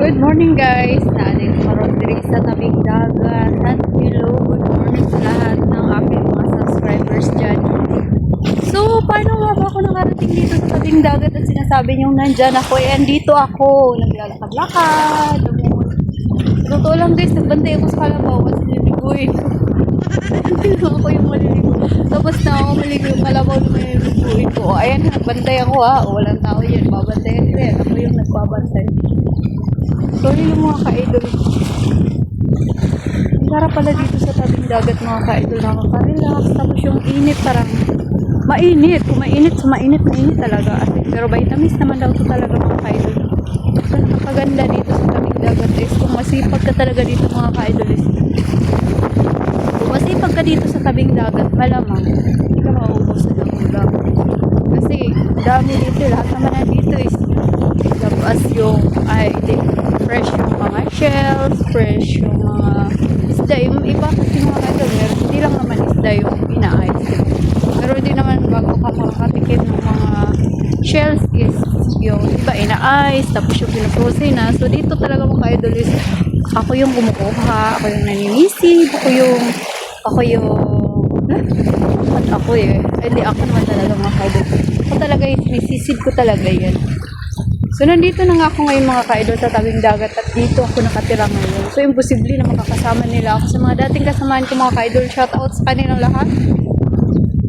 Good morning guys! Naanin karon diri sa tabing dagat. At hello, good morning sa lahat ng aking mga subscribers dyan. So, paano nga ba ako nakarating dito sa tabing dagat at sinasabi niyong nandyan ako? Eh, andito ako. Naglalakad-lakad. Totoo lang guys, nagbantay ako sa kalabaw at siniliguin. Hindi ako yung maliligo. Tapos na ako maligo yung kalabaw na may niliguin ko. O, ayan, nagbantay ako ha. O, walang tao yan. Babantayan ko yan. Ako yung nagbabantay. Sorry yung mga ka-idol. Sarap pala dito sa tabing dagat mga ka-idol. Nakaka-relax. Tapos yung init parang mainit. Kung mainit, so mainit na init talaga. Pero vitamins naman daw ito talaga mga ka-idol. So nakakaganda dito sa tabing dagat is kung masipag ka talaga dito mga ka-idol is kung masipag ka dito sa tabing dagat, malamang hindi ka mauubos sa dagat. Kasi dami dito. Lahat naman na dito is tapos yung fresh yung mga shells, fresh yung mga isda, yung iba kasi mga idol, hindi lang naman isda yung ina-ice. Pero hindi naman bago ka makakatikim ng mga shells is yung iba ina-ice, tapos yung pinaprocess na. So dito talaga mga idol is ako yung kumukuha, ako yung naninisig, ako yung hindi ako naman talaga mga idol. Ako talaga yung sinisisid ko talaga yan. So, nandito na nga ako ngayon mga ka-idol sa tabing dagat at dito ako nakatira ngayon. So, imposible na makakasama nila ako sa mga dating kasamaan ko mga ka-idol. Shoutout sa kanilang lahat.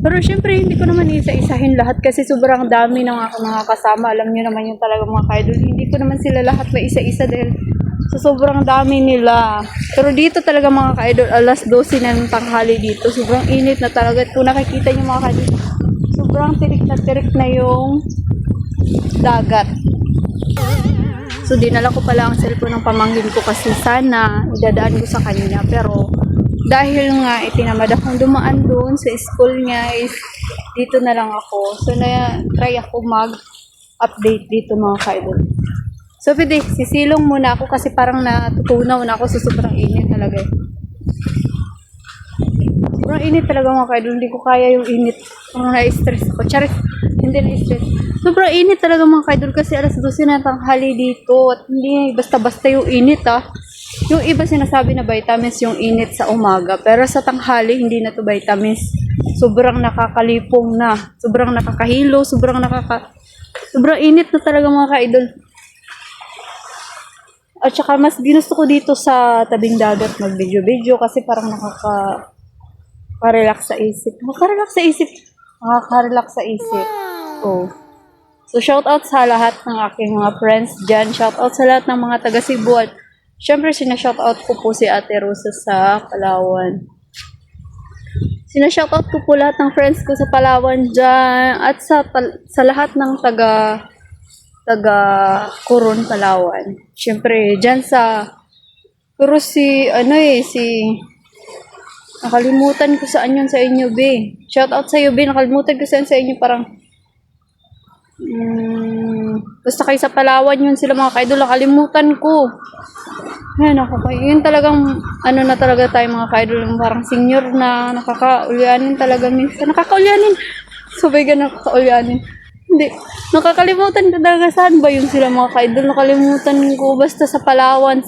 Pero syempre, hindi ko naman isa-isahin lahat kasi sobrang dami ng ako mga kasama. Alam niyo naman yung talaga mga ka-idol. Hindi ko naman sila lahat may isa-isa dahil so, sobrang dami nila. Pero dito talaga mga ka-idol, alas 12 na ng tanghali dito. Sobrang init na talaga. At kung nakikita niyo mga ka-idol, sobrang tirik na yung dagat. So, dinala ko pala ang cellphone ng pamangkin ko kasi sana idadaan ko sa kanya. Pero, dahil nga itinamad akong dumaan doon sa school niya is dito na lang ako. So, try ako mag-update dito mga ka-idol. So, pwede, sisilong muna ako kasi parang natutunaw na ako sa sobrang init talaga. Sobrang init talaga mga ka-idol. Hindi ko kaya yung init. Parang na-stress ako. Charis, hindi na-stress. Sobrang init talaga mga ka-idol kasi alas 12 na tanghali dito at hindi basta-basta yung init Yung iba sinasabi na vitamins yung init sa umaga pero sa tanghali hindi na to vitamins. Sobrang nakakalipong na, sobrang nakakahilo, sobrang init na talaga mga ka-idol. At saka mas ginusto ko dito sa tabing dagat mag-video kasi parang nakaka-relax sa isip. Nakaka-relax sa isip. Oh. So, shoutout sa lahat ng aking mga friends dyan. Shoutout sa lahat ng mga taga Cebu. At syempre, sinashoutout ko po si Ate Rosa sa Palawan. Sinashoutout ko po lahat ng friends ko sa Palawan dyan. At sa lahat ng taga Coron, Palawan. Syempre, dyan sa pero nakalimutan ko saan yun sa inyo, be. Shoutout sa iyo, be. Nakalimutan ko saan sa inyo, parang basta kayo sa Palawan yun sila mga ka-idol, nakalimutan ko. Ayan ako, yun talagang na talaga tayo mga ka-idol, parang senior na nakakaulyanin talaga minsan. Nakakaulyanin. Sabay ka nakakaulyanin. Hindi. Nakakalimutan ko talaga saan ba yun sila mga ka-idol. Nakalimutan ko basta sa Palawan.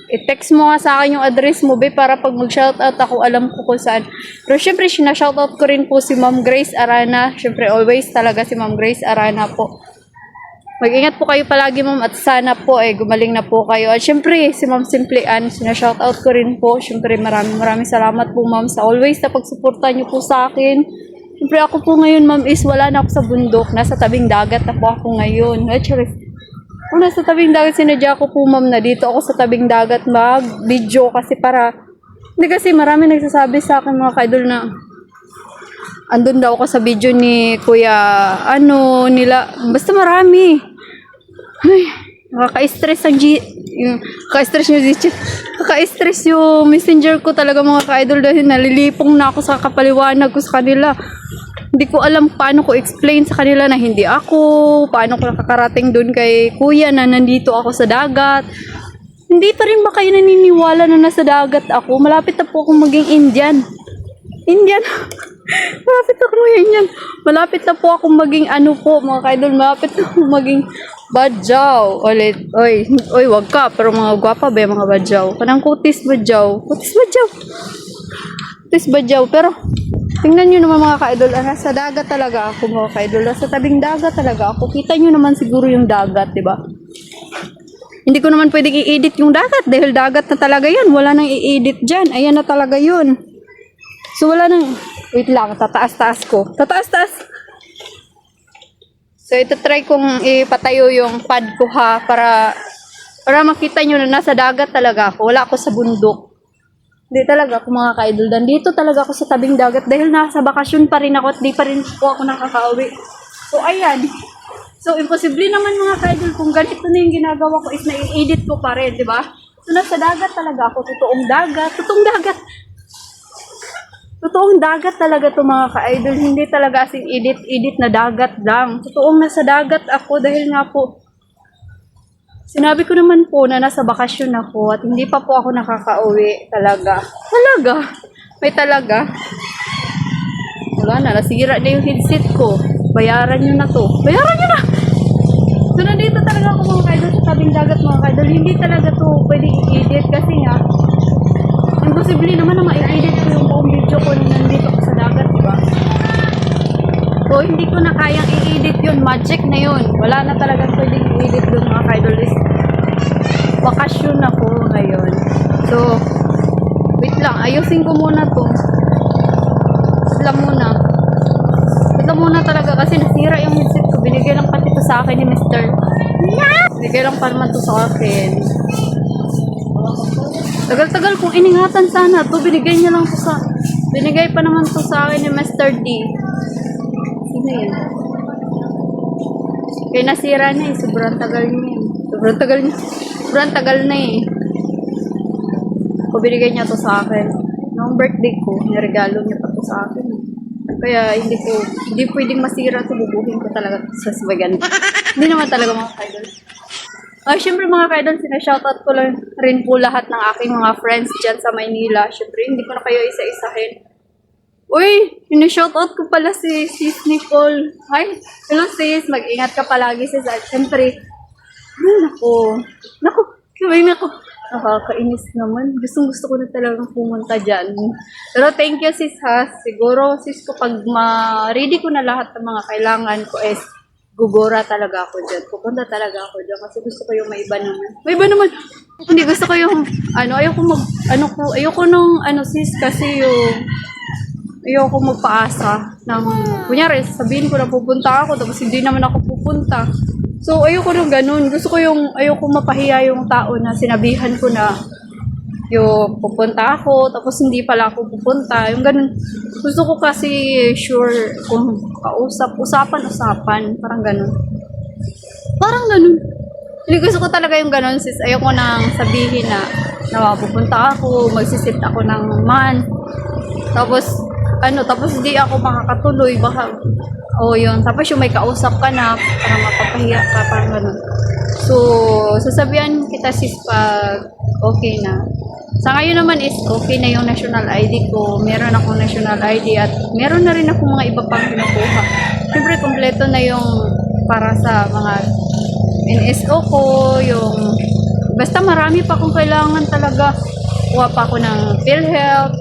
I-text mo nga sa akin yung address mo, be, para pag mag-shoutout ako, alam ko kung saan. Pero syempre, sinashoutout ko rin po si Ma'am Grace Arana. Syempre, always talaga si Ma'am Grace Arana po. Mag-ingat po kayo palagi, ma'am, at sana po, gumaling na po kayo. At syempre, si Ma'am Simply Ann, sinashoutout ko rin po. Syempre, maraming salamat po, ma'am, sa always na pagsuporta niyo po sa akin. Syempre, ako po ngayon, ma'am, is wala na ako sa bundok. Nasa tabing dagat na po ako ngayon. Kung nasa tabing dagat, sinadya ko po ma'am na dito ako sa tabing dagat mag-video kasi hindi kasi marami nagsasabi sa akin mga ka-idol na andun daw ako sa video ni Kuya basta marami. Ay, nakaka-stress yung messenger ko talaga mga ka-idol dahil nalilipong na ako sa kapaliwanag ko sa kanila. Hindi ko alam paano ko explain sa kanila na hindi paano ko nakakarating doon kay kuya na nandito ako sa dagat. Hindi pa rin ba kayo naniniwala na nasa dagat ako? Malapit na po akong maging Indian. Malapit na po akong maging mga ka-idol, malapit na akong maging Badyaw. Ulit. Oy, wag ka. Pero mga gwapa ba yung mga badyaw? Kanang kutis badyaw. Kutis badyaw. Kutis badyaw. Pero, tingnan nyo naman mga ka-idol. Sa dagat talaga ako mga ka-idol. Sa tabing dagat talaga ako. Kita nyo naman siguro yung dagat, di ba? Hindi ko naman pwedeng i-edit yung dagat. Dahil dagat na talaga yan. Wala nang i-edit dyan. Ayan na talaga yun. So, wala nang... Wait lang. Tataas-taas ko. Tataas-taas. So, ito try kong ipatayo yung pad ko ha, para makita nyo na nasa dagat talaga ako. Wala ako sa bundok. Hindi talaga ako mga ka-idol. Dito talaga ako sa tabing dagat dahil nasa bakasyon pa rin ako at di pa rin po ako nakakauwi. So, ayan. So, imposible naman mga ka-idol kung ganito na yung ginagawa ko is na-edit ko pa rin, di ba? So, nasa dagat talaga ako. Totoong dagat. Totoong dagat. Totoong dagat talaga to mga ka-idol. Hindi talaga asing edit na dagat lang. Totoong nasa dagat ako dahil nga po sinabi ko naman po na nasa bakasyon ako at hindi pa po ako nakakauwi talaga. Talaga. May talaga. Wala na. Nasira na yung headset ko. Bayaran nyo na to. Bayaran nyo na! So, nandito talaga ako mga ka-idol sa tabing dagat mga ka-idol. Hindi talaga to pwede i-edit kasi nga imposible naman na ma-edit ko yung buong video ko nung nandito ako sa dagat, diba? So, hindi ko na kayang i-edit yun. Magic na yun. Wala na talagang pwedeng i-edit doon mga ka-idol. Bakasyon ako ngayon. So, wait lang. Ayusin ko muna to. Wait lang muna. Wait lang muna talaga kasi nasira yung headset ko. Binigay lang pati to sa akin ni Mr. Binigay lang pa naman to sa akin. Tagal-tagal kung iningatan sana to, binigay niya lang to sa... Binigay pa naman to sa akin ni Mr. D. Sino yun? Kaya nasira na eh, sobrang tagal niya eh. Sobrang tagal na eh. Kung binigay niya to sa akin. Noong birthday ko, niregalo niya pa to sa akin. Kaya hindi pwedeng masira to, bubuhin ko talaga sa swagan. Hindi naman talaga mga idol. Siyempre mga ka-idol, sinashoutout ko lang rin po lahat ng aking mga friends dyan sa Maynila. Siyempre, hindi ko na kayo isa-isahin. Uy, sinashoutout ko pala si Sis Nicole. Hi, hello sis, mag-ingat ka palagi sis. At siyempre, naku, nakakainis naman. Gusto ko na talagang pumunta dyan. Pero thank you sis ha. Siguro sis ko pag ma-ready ko na lahat ng mga kailangan ko is gugora talaga ako dyan. Pupunta talaga ako dyan. Kasi gusto ko yung may iba naman. May iba naman. Hindi, gusto ko yung, ayoko nung, sis, kasi yung, ayoko magpaasa ng, kunyari, sabihin ko na pupunta ako, tapos hindi naman ako pupunta. So, ayoko nung ganun. Gusto ko yung, ayoko mapahiya yung tao na sinabihan ko na, yung pupunta ako, tapos hindi pala ako pupunta. Yung ganun. Gusto ko kasi sure kung usapan. Parang ganun. Hindi, gusto ko talaga yung ganun sis. Ayoko nang sabihin na pupunta ako, magsisit ako ng month. Tapos hindi ako makakatuloy. Baka, yun. Tapos yung may kausap ka na, parang mapapahiya ka, parang ganun. So, sasabihan kita sis pag okay na. Sa ngayon naman is okay na yung national ID ko. Meron akong national ID at meron na rin akong mga iba pang kinukuha. Siyempre, kompleto na yung para sa mga NSO ko, yung basta marami pa akong kailangan talaga. Kuha pa ako ng PhilHealth,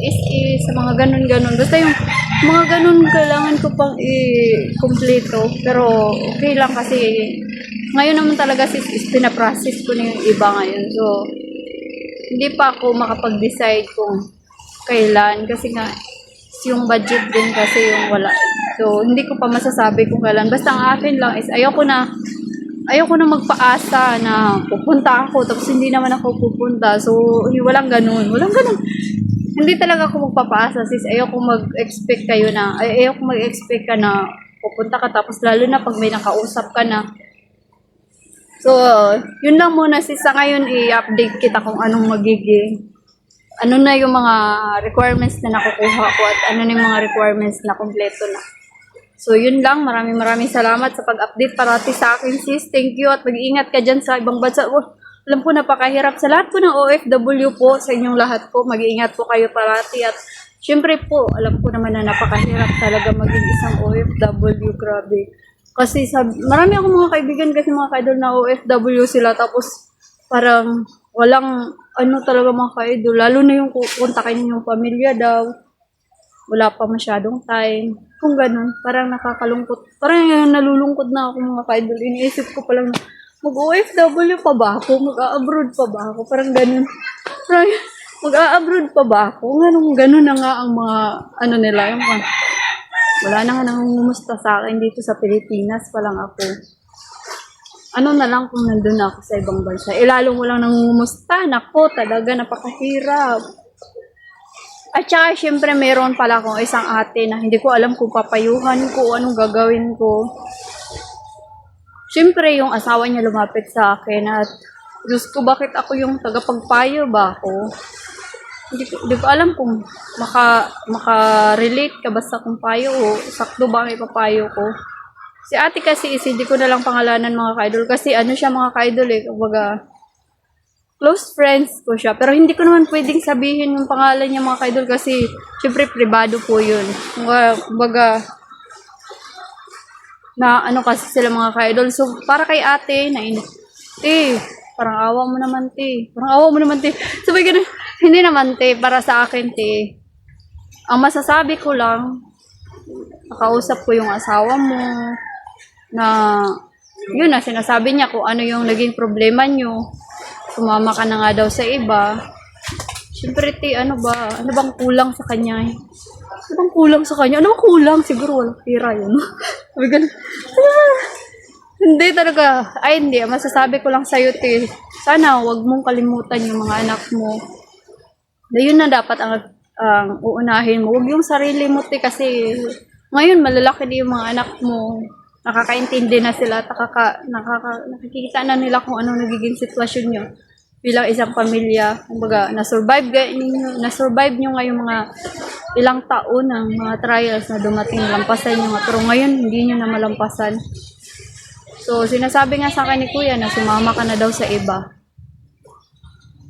sa mga ganun-ganun. Basta yung mga ganun kailangan ko pang i-kompleto. Pero okay lang kasi ngayon naman talaga sis pinaprocess ko na yung iba ngayon. So, hindi pa ako makapag-decide kung kailan kasi nga yung budget din kasi yung wala. So, hindi ko pa masasabi kung kailan. Basta ang akin lang is ayoko na magpaasa na pupunta ako tapos hindi naman ako pupunta. So, walang ganun. Hindi talaga ako magpapaasa sis. Ayoko mag-expect ka na pupunta ka tapos lalo na pag may nakausap ka na. So, yun lang muna sis. Sa ngayon, i-update kita kung anong magiging, ano na yung mga requirements na nakukuha ko at ano na yung mga requirements na kompleto na. So, yun lang. Maraming salamat sa pag-update parati sa akin sis. Thank you at mag-iingat ka dyan sa ibang bansa. Alam ko napakahirap sa lahat po ng OFW po, sa inyong lahat po. Mag-iingat po kayo parati at syempre po, alam ko naman na napakahirap talaga maging isang OFW. Grabe. Kasi marami akong mga kaibigan kasi mga ka-idol na OFW sila tapos parang walang ano talaga mga ka-idol. Lalo na yung kontakin yung pamilya daw. Wala pa masyadong time. Kung ganun, parang nakakalungkot. Parang nalulungkot na ako mga ka-idol. Iniisip ko palang mag-OFW pa ba ako? Mag-a-abroad pa ba ako? Parang ganun. Parang mag-a-abroad pa ba ako? Ganun na nga ang mga ano nila. Yung mga, wala na nga nangungumusta sa akin dito sa Pilipinas pa lang ako. Ano na lang kung nandun ako sa ibang bansa. Lalong walang nangungumusta. Nako, talaga napakahirap. At saka, syempre, meron pala akong isang ate na hindi ko alam kung papayuhan ko, anong gagawin ko. Syempre, yung asawa niya lumapit sa akin at, Diyos ko, bakit ako yung tagapagpayo ba ako? Hindi ko alam kung maka-relate ka basta kung payo o sakto ba ang ipapayo ko. Si ate kasi hindi ko na lang pangalanan mga ka-idol kasi ano siya mga ka-idol kumbaga, close friends ko siya. Pero hindi ko naman pwedeng sabihin yung pangalan niya mga ka-idol kasi syempre privado po yun. Kumbaga, na ano kasi sila mga ka-idol. So, para kay ate, parang awa mo naman, Parang awa mo naman, Sabi ganun, hindi naman, para sa akin, Ang masasabi ko lang, nakausap ko yung asawa mo, na, yun na, sinasabi niya kung ano yung naging problema niyo. Sumama ka na nga daw sa iba. Siyempre, ano bang kulang sa kanya? Ano bang kulang sa kanya? Ano bang kulang? Siguro walang pira yun. Sabi ganun. Hindi talaga. Ay, hindi. Masasabi ko lang sa'yo, sana wag mong kalimutan yung mga anak mo. Na yun na dapat ang uunahin mo. Huwag yung sarili mo, kasi ngayon malalaki na yung mga anak mo. Nakakaintindi na sila at nakikita na nila kung ano nagiging sitwasyon nyo bilang isang pamilya. Kumbaga, na-survive nyo ngayong mga ilang taon ng mga trials na dumating, lampasan nyo nga. Pero ngayon, hindi nyo na malampasan. So, sinasabi nga sa akin ni Kuya na sumama ka na daw sa iba.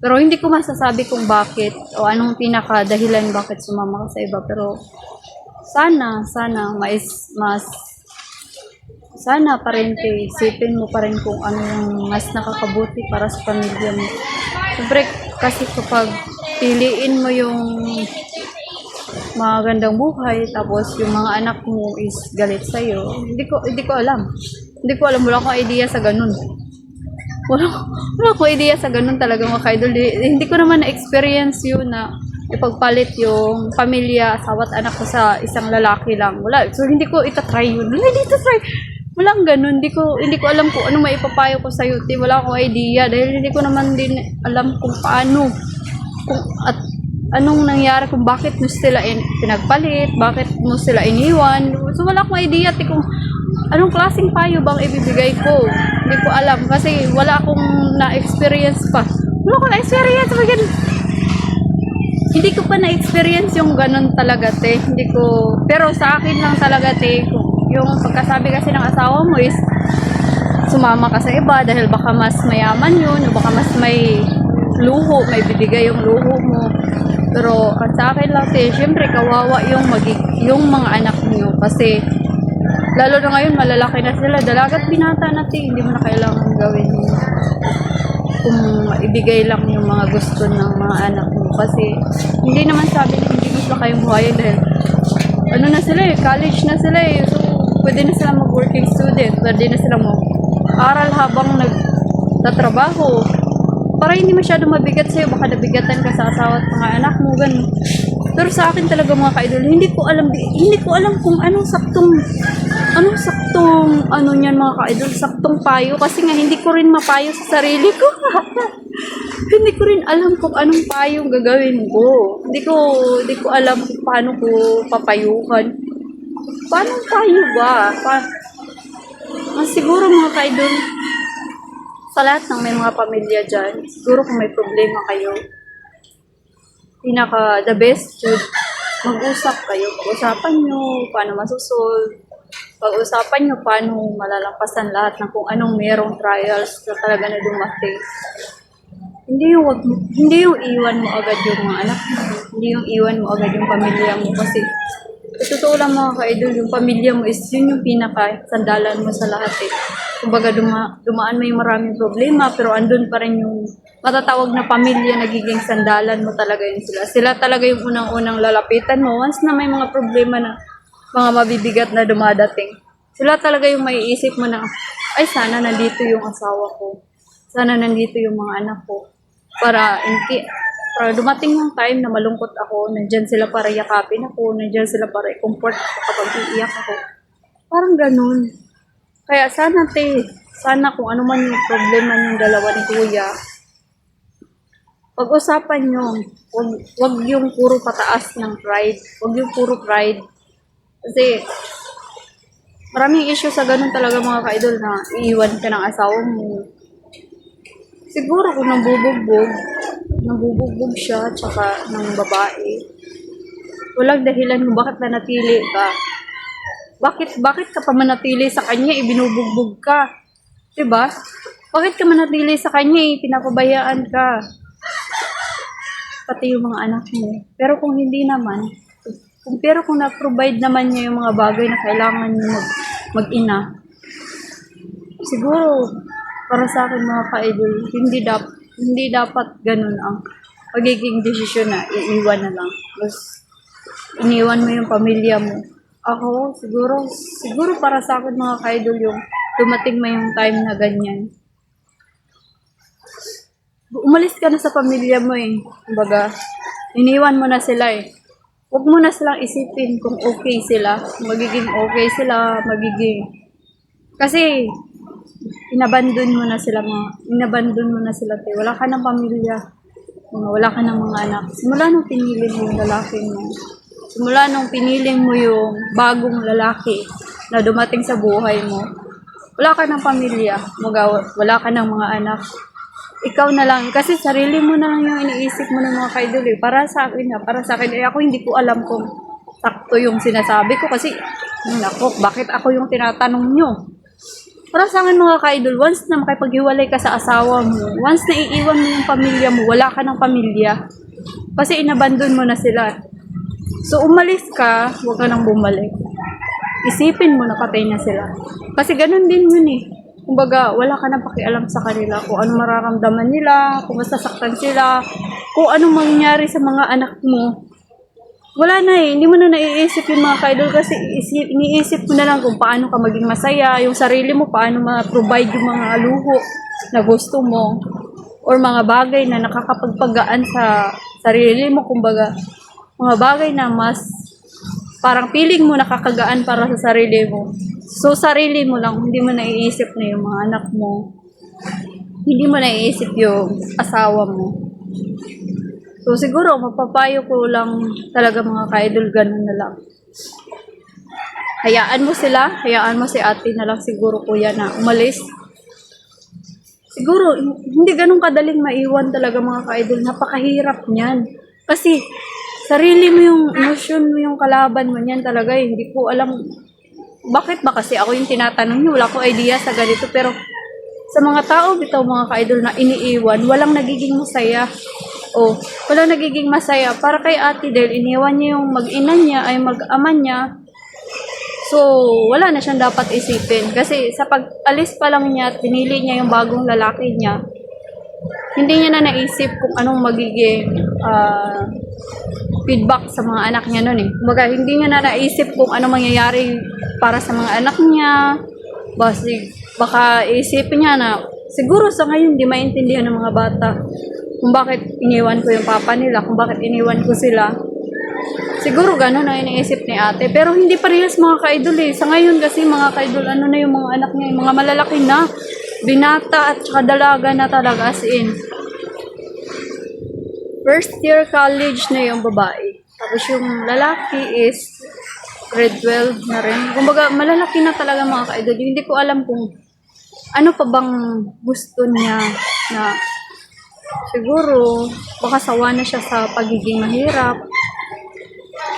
Pero hindi ko masasabi kung bakit o anong pinaka-dahilan bakit sumama ka sa iba. Pero sana sana pa rin isipin mo pa rin kung ano yung mas nakakabuti para sa pamilya mo. Siyempre, kasi kapag piliin mo yung magandang buhay, tapos yung mga anak mo is galit sa'yo, hindi ko alam. Hindi ko alam, wala akong idea sa ganun. Wala akong idea sa ganun talaga mga ka-idol. Hindi ko naman na-experience yun na ipagpalit yung pamilya, asawa at anak ko sa isang lalaki lang. Wala. So, hindi ko itatry yun. Hindi itatry. Walang ganun. Hindi ko alam kung ano maipapayo ko sa UT. Wala akong idea. Dahil hindi ko naman din alam kung paano. At anong nangyari, kung bakit mo sila pinagpalit, bakit mo sila iniwan. So, wala akong idea kung anong klaseng payo bang ibibigay ko. Hindi ko alam. Kasi wala akong na-experience pa. Wala akong na-experience. Hindi ko pa na-experience yung ganun talaga, pero sa akin lang talaga, yung pagkasabi kasi ng asawa mo is, sumama ka sa iba dahil baka mas mayaman yun, o baka mas may luho, may bibigay yung luho mo. Pero sa akin lang, syempre kawawa yung mga anak niyo kasi, lalo na ngayon, malalaki na sila, dalagat binata na, hindi mo na kailangan gawin kung ibigay lang yung mga gusto ng mga anak mo. Kasi, hindi naman sabi na hindi gusto kayong buhayin dahil, ano na sila college na sila So, pwede na sila mag-working student, pwede na sila mag-aral habang nagtatrabaho. Para hindi masyado mabigat sa'yo, baka nabigatan ka sa asawa at mga anak mo, ganun. Pero sa akin talaga mga ka-idol, hindi ko alam kung anong saktong niyan mga ka-idol, saktong payo, kasi nga hindi ko rin mapayo sa sarili ko. Hindi ko rin alam kung anong payong gagawin ko. Hindi ko alam kung paano ko papayuhan. Paano payo ba? Siguro mga ka-idol, sa lahat ng may mga pamilya dyan, siguro kung may problema kayo, the best should mag-usap kayo. Pag-usapan nyo paano masusolve. Pag-usapan nyo paano malalampasan lahat ng kung anong merong trials na talaga na dumating. Hindi yung iwan mo agad yung mga anak mo. Hindi yung iwan mo agad yung pamilya mo. Kasi Sa totoo lang mga ka-idol, yung pamilya mo is yun yung pinaka-sandalan mo sa lahat eh. Kumbaga dumaan mo yung maraming problema pero andun pa rin yung matatawag na pamilya, nagiging sandalan mo talaga yun sila. Sila talaga yung unang-unang lalapitan mo once na may mga problema na mga mabibigat na dumadating. Sila talaga yung maiisip mo na, ay sana nandito yung asawa ko. Sana nandito yung mga anak ko. Para dumating yung time na malungkot ako, nandyan sila para yakapin ako, nandyan sila para i-comfort ako kapag iiyak ako. Parang ganun. Kaya sana kung ano man yung problema ng dalawa ni Kuya, pag-usapan nyo, wag yung puro pataas ng pride, wag yung puro pride. Kasi, maraming issue sa ganun talaga mga ka-idol na iiwan ka ng asawa mo. Siguro kung nabubugbog siya tsaka ng babae, walang dahilan kung bakit nanatili ka. Bakit ka pa manatili sa kanya, ibinubugbog ka? Diba? Bakit ka manatili sa kanya, pinapabayaan ka? Pati yung mga anak mo. Pero kung hindi naman, kung na-provide naman niya yung mga bagay na kailangan niyo mag-ina, siguro, para sa akin mga ka-idol, hindi dapat ganun ang magiging desisyon na iiwan na lang. Tapos, iniwan mo yung pamilya mo. Ako, siguro para sa akin mga ka-idol yung dumating mo yung time na ganyan. Umalis ka na sa pamilya mo eh. Kumbaga, iniwan mo na sila eh. Huwag mo na silang isipin kung okay sila. Magiging okay sila, kasi, inabandon mo na sila, te. Wala ka ng pamilya. Wala ka ng mga anak. Simula nung pinili mo yung lalaki mo. Simula nung pinili mo yung bagong lalaki na dumating sa buhay mo. Wala ka ng pamilya. Wala ka ng mga anak. Ikaw na lang. Kasi sarili mo na lang yung iniisip mo ng mga ka-idol eh. Para sa akin. Ako hindi ko alam kung sakto yung sinasabi ko. Kasi, bakit ako yung tinatanong nyo? Para sa akin mga ka-idol, once na makipaghiwalay ka sa asawa mo, once na iiwan mo yung pamilya mo, wala ka ng pamilya. Kasi inabandon mo na sila. So umalis ka, huwag ka nang bumalik. Isipin mo na patay na sila. Kasi ganun din yun eh. Kumbaga, wala ka nang pakialam sa kanila kung ano mararamdaman nila, kung masasaktan sila, kung anong mangyayari sa mga anak mo. Wala na eh, hindi mo na naiisip yung mga ka-idol kasi iniisip mo na lang kung paano ka maging masaya, yung sarili mo, paano ma-provide yung mga luho na gusto mo, or mga bagay na nakakapagpagaan sa sarili mo, kumbaga, mga bagay na mas parang feeling mo nakakagaan para sa sarili mo. So, sarili mo lang, hindi mo naiisip na yung mga anak mo, hindi mo naiisip yung asawa mo. So, siguro, mapapayo ko lang talaga mga ka-idol, ganun na lang. Hayaan mo si ate na lang siguro kuya na umalis. Siguro, hindi ganun kadaling maiwan talaga mga ka-idol. Napakahirap niyan. Kasi, sarili mo yung emosyon mo, yung kalaban mo niyan talaga eh. Hindi ko alam, bakit ba kasi ako yung tinatanong niyo? Wala ko idea sa ganito. Pero, sa mga tao, bitaw mga ka-idol na iniiwan, walang nagiging masaya. Walang nagiging masaya. Para kay ate dahil iniwan niya yung mag-ina niya ay mag-ama niya. So, wala na siyang dapat isipin. Kasi sa pag-alis pa lang niya at pinili niya yung bagong lalaki niya, hindi niya na naisip kung anong magiging feedback sa mga anak niya nun eh. Kumbaga, hindi niya na naisip kung anong mangyayari para sa mga anak niya. Baka isipin niya na siguro sa ngayon hindi maintindihan ng mga bata kung bakit iniwan ko yung papa nila, kung bakit iniwan ko sila. Siguro gano'n na iniisip ni ate. Pero hindi parehas mga ka-idol eh. Sa ngayon kasi mga ka-idol, ano na yung mga anak niya, yung mga malalaki na, binata at saka dalaga na talaga as in. First year college na yung babae. Tapos yung lalaki is grade 12 na rin. Kumbaga malalaki na talaga mga ka-idol. Hindi ko alam kung ano pa bang gusto niya na siguro, baka sawa na siya sa pagiging mahirap.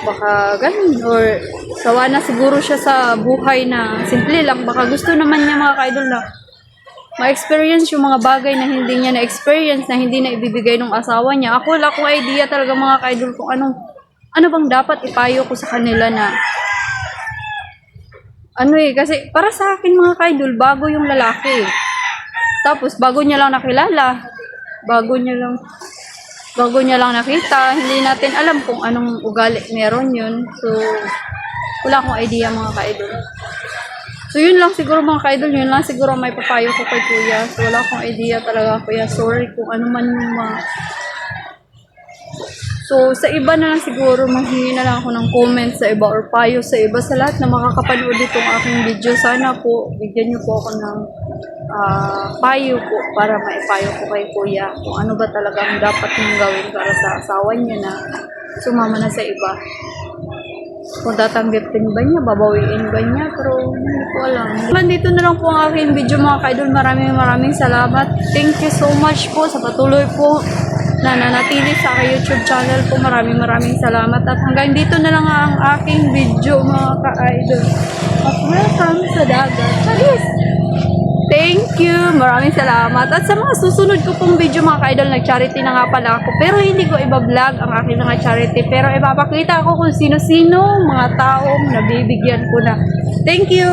Baka ganun. Or sawa na siguro siya sa buhay na simple lang. Baka gusto naman niya mga ka-idol na ma-experience yung mga bagay na hindi niya na-experience, na hindi na ibibigay ng asawa niya. Ako wala akong idea talaga mga ka-idol kung anong ano bang dapat ipayo ko sa kanila na ano kasi para sa akin mga ka-idol, bago yung lalaki. Tapos bago niya lang nakilala, bago niya lang nakita, hindi natin alam kung anong ugali meron yun. So, wala akong idea mga ka-idol. So, yun lang siguro mga ka-idol, yun lang siguro may papayo ko kay kuya. So, wala akong idea talaga kuya. Sorry kung ano man yung mga... So, sa iba na lang siguro, manghingi na lang ako ng comment sa iba or payo sa iba. Sa lahat na makakapanood itong aking video, sana po, bigyan niyo po ako ng payo po para maipayo ko kay kuya kung ano ba talaga ang dapat niyong gawin para sa asawa niya na sumama na sa iba. Kung tatanggapin ba niya, babawiin ba niya, pero hindi ko alam. Nandito na lang po ang aking video mga ka-idol. Maraming salamat. Thank you so much po sa patuloy po na nanatili sa aking YouTube channel po. Maraming salamat. At hanggang dito na lang ang aking video mga ka-idol. At welcome sa dagat. Charis! Thank you! Maraming salamat. At sa mga susunod ko pong video mga ka-idol, nag-charity na nga pala ako. Pero hindi ko iba-vlog ang aking mga charity. Pero ipapakita ko kung sino-sino mga taong nabibigyan ko na. Thank you!